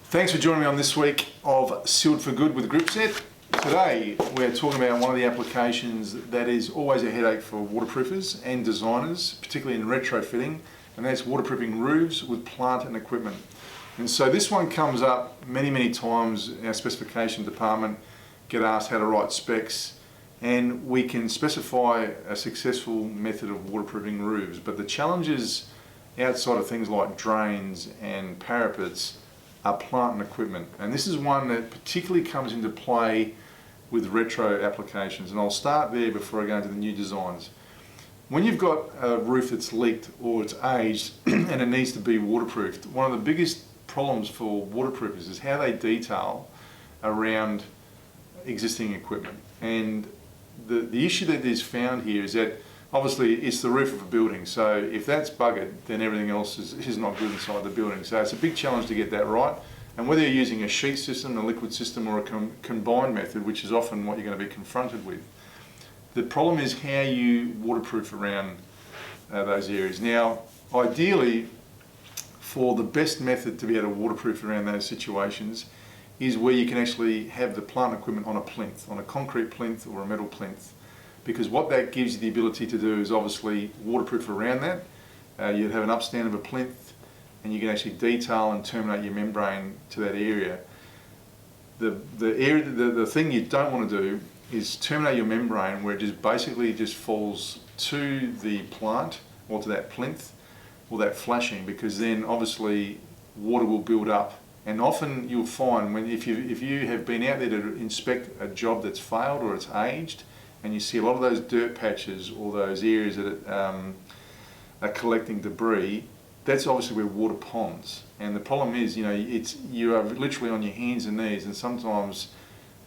Thanks for joining me on this week of Sealed for Good with Gripset. Today we're talking about one of the applications that is always a headache for waterproofers and designers, particularly in retrofitting, and that's waterproofing roofs with plant and equipment. And so this one comes up many times in our specification department, get asked how to write specs, and we can specify a successful method of waterproofing roofs, but the challenges outside of things like drains and parapets are plant and equipment. And this is one that particularly comes into play with retro applications. And I'll start there before I go into the new designs. When you've got a roof that's leaked or it's aged and it needs to be waterproofed, one of the biggest problems for waterproofers is how they detail around existing equipment. And the issue that is found here is that obviously it's the roof of a building, so if that's buggered, then everything else is not good inside the building. So it's a big challenge to get that right. And whether you're using a sheet system, a liquid system, or a combined method, which is often what you're going to be confronted with, the problem is how you waterproof around those areas. Now, ideally, for the best method to be able to waterproof around those situations is where you can actually have the plant equipment on a plinth, on a concrete plinth or a metal plinth. Because what that gives you the ability to do is obviously waterproof around that. You'd have an upstand of a plinth and you can actually detail and terminate your membrane to that area. The thing you don't want to do is terminate your membrane where it just basically just falls to the plant or to that plinth or that flashing, because then obviously water will build up. And often you'll find if you have been out there to inspect a job that's failed or it's aged, and you see a lot of those dirt patches or those areas that are collecting debris, that's obviously where water ponds. And the problem is, you are literally on your hands and knees, and sometimes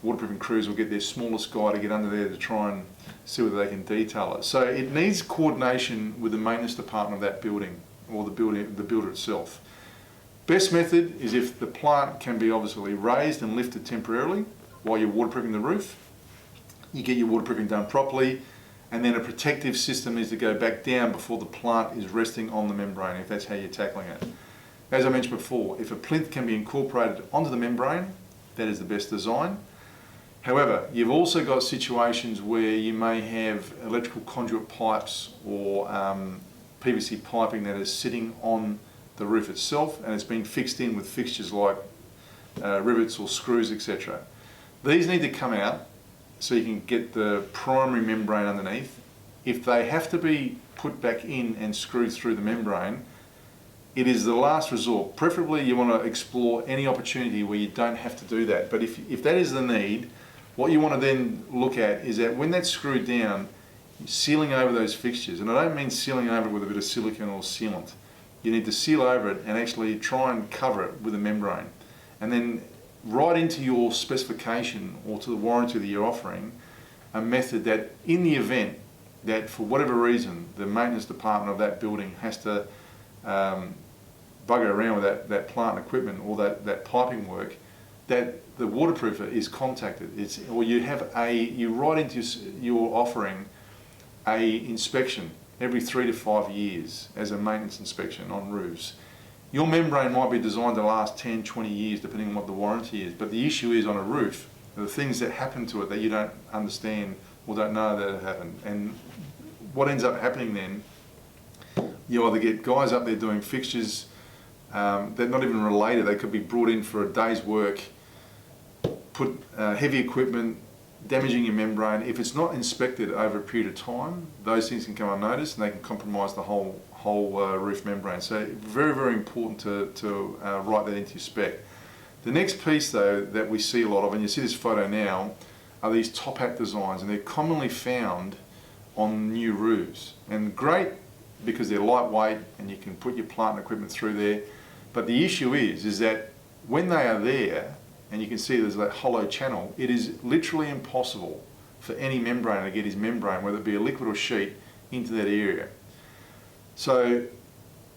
waterproofing crews will get their smallest guy to get under there to try and see whether they can detail it. So it needs coordination with the maintenance department of that building or the builder itself. Best method is if the plant can be obviously raised and lifted temporarily while you're waterproofing the roof. You get your waterproofing done properly, and then a protective system needs to go back down before the plant is resting on the membrane, if that's how you're tackling it. As I mentioned before, if a plinth can be incorporated onto the membrane, that is the best design. However, you've also got situations where you may have electrical conduit pipes or PVC piping that is sitting on the roof itself, and it's been fixed in with fixtures like rivets or screws, etc. These need to come out so you can get the primary membrane underneath. If they have to be put back in and screwed through the membrane, it is the last resort. Preferably you want to explore any opportunity where you don't have to do that. But if that is the need, what you want to then look at is that when that's screwed down, sealing over those fixtures, and I don't mean sealing over it with a bit of silicone or sealant. You need to seal over it and actually try and cover it with a membrane. And then write into your specification or to the warranty that you're offering a method that in the event that for whatever reason the maintenance department of that building has to bugger around with that plant equipment or that piping work, that the waterproofer is contacted. You write into your offering a inspection every 3 to 5 years as a maintenance inspection on roofs. Your membrane might be designed to last 10, 20 years depending on what the warranty is, but the issue is on a roof, the things that happen to it that you don't understand or don't know that have happened. And what ends up happening then, you either get guys up there doing fixtures that are not even related. They could be brought in for a day's work, put heavy equipment, damaging your membrane. If it's not inspected over a period of time, those things can come unnoticed and they can compromise the whole roof membrane. So very important to write that into your spec. The next piece though that we see a lot of, and you see this photo now, are these top hat designs, and they're commonly found on new roofs. And great because they're lightweight and you can put your plant and equipment through there. But the issue is that when they are there, and you can see there's that hollow channel, it is literally impossible for any membrane to get his membrane, whether it be a liquid or sheet, into that area. So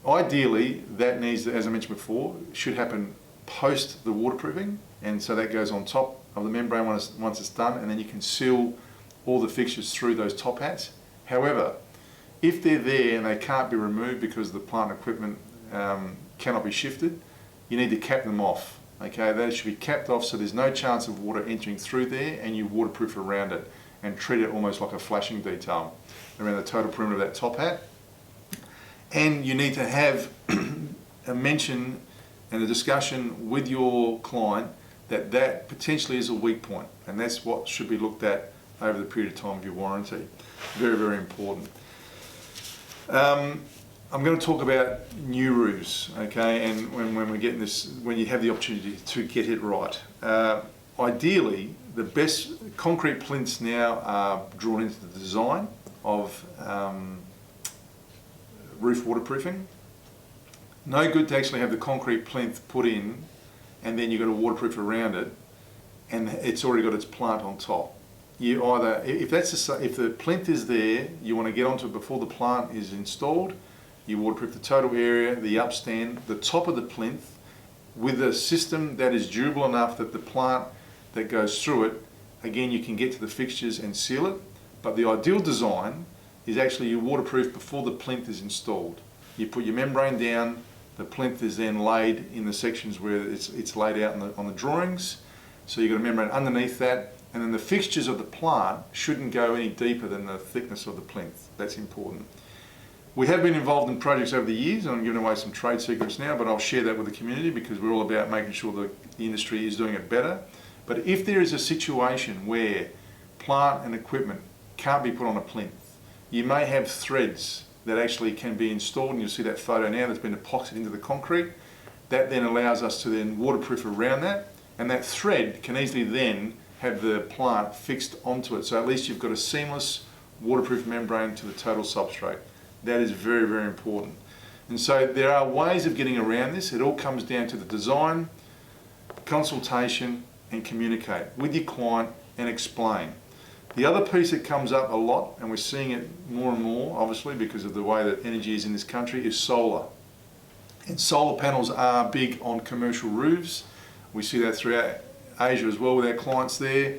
ideally that needs, as I mentioned before, should happen post the waterproofing, and so that goes on top of the membrane once it's done, and then you can seal all the fixtures through those top hats. However, if they're there and they can't be removed because the plant equipment cannot be shifted, you need to cap them off Okay, that should be capped off so there's no chance of water entering through there, and you waterproof around it and treat it almost like a flashing detail around the total perimeter of that top hat. And you need to have a mention and a discussion with your client that potentially is a weak point, and that's what should be looked at over the period of time of your warranty. Very, very important. I'm going to talk about new roofs, okay, and when we're getting this, when you have the opportunity to get it right. Ideally, the best concrete plinths now are drawn into the design of roof waterproofing. No good to actually have the concrete plinth put in and then you've got to waterproof around it and it's already got its plant on top. You either, if the plinth is there, you want to get onto it before the plant is installed. You waterproof the total area, the upstand, the top of the plinth with a system that is durable enough that the plant that goes through it, again, you can get to the fixtures and seal it. But the ideal design is actually you waterproof before the plinth is installed. You put your membrane down, the plinth is then laid in the sections where it's laid out on the drawings. So you've got a membrane underneath that, and then the fixtures of the plant shouldn't go any deeper than the thickness of the plinth. That's important. We have been involved in projects over the years, and I'm giving away some trade secrets now, but I'll share that with the community because we're all about making sure that the industry is doing it better. But if there is a situation where plant and equipment can't be put on a plinth, you may have threads that actually can be installed, and you'll see that photo now that's been epoxied into the concrete. That then allows us to then waterproof around that, and that thread can easily then have the plant fixed onto it. So at least you've got a seamless waterproof membrane to the total substrate. That is very, very important. And so there are ways of getting around this. It all comes down to the design, consultation, and communicate with your client and explain. The other piece that comes up a lot, and we're seeing it more and more, obviously, because of the way that energy is in this country, is solar. And solar panels are big on commercial roofs. We see that throughout Asia as well with our clients there.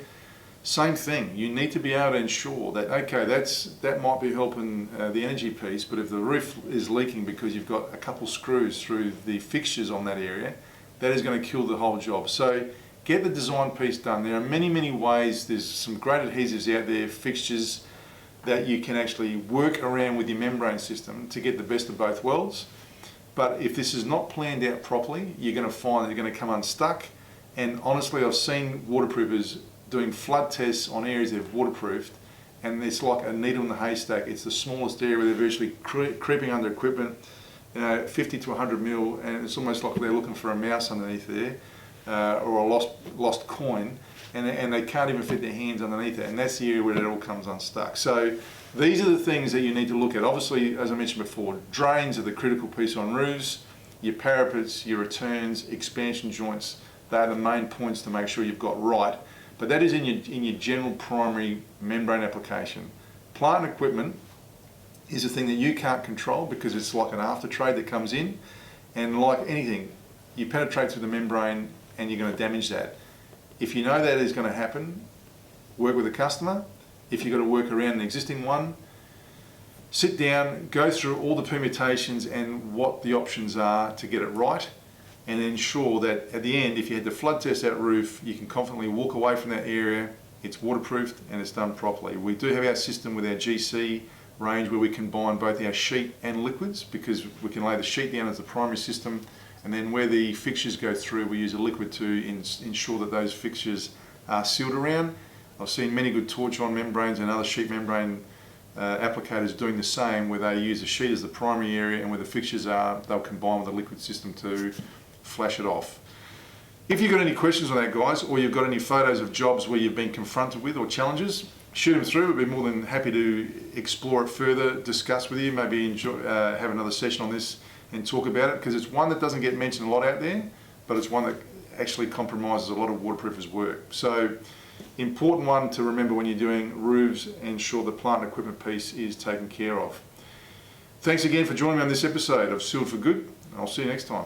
Same thing, you need to be able to ensure that, okay, that might be helping the energy piece, but if the roof is leaking because you've got a couple screws through the fixtures on that area, that is going to kill the whole job. So get the design piece done. There are many, many ways. There's some great adhesives out there, fixtures that you can actually work around with your membrane system to get the best of both worlds. But if this is not planned out properly, you're going to find that you're going to come unstuck. And honestly, I've seen waterproofers doing flood tests on areas they've waterproofed, and it's like a needle in the haystack. It's the smallest area where they're virtually creeping under equipment, 50 to 100 mil, and it's almost like they're looking for a mouse underneath there, or a lost coin, and they can't even fit their hands underneath it, and that's the area where it all comes unstuck. So these are the things that you need to look at. Obviously, as I mentioned before, drains are the critical piece on roofs, your parapets, your returns, expansion joints, they're the main points to make sure you've got right. But that is in your general primary membrane application. Plant and equipment is a thing that you can't control because it's like an after trade that comes in, and like anything, you penetrate through the membrane and you're going to damage that. If you know that is going to happen, work with the customer. If you've got to work around an existing one, sit down, go through all the permutations and what the options are to get it right, and ensure that at the end, if you had to flood test that roof, you can confidently walk away from that area, it's waterproofed and it's done properly. We do have our system with our GC range where we combine both our sheet and liquids, because we can lay the sheet down as the primary system, and then where the fixtures go through, we use a liquid to ensure that those fixtures are sealed around. I've seen many good torch-on membranes and other sheet membrane applicators doing the same, where they use the sheet as the primary area, and where the fixtures are, they'll combine with the liquid system to flash it off. If you've got any questions on that, guys, or you've got any photos of jobs where you've been confronted with or challenges, shoot them through. We'd be more than happy to explore it further, discuss with you, maybe have another session on this and talk about it, because it's one that doesn't get mentioned a lot out there, but it's one that actually compromises a lot of waterproofers' work. So, important one to remember when you're doing roofs, ensure the plant and equipment piece is taken care of. Thanks again for joining me on this episode of Sealed for Good. I'll see you next time.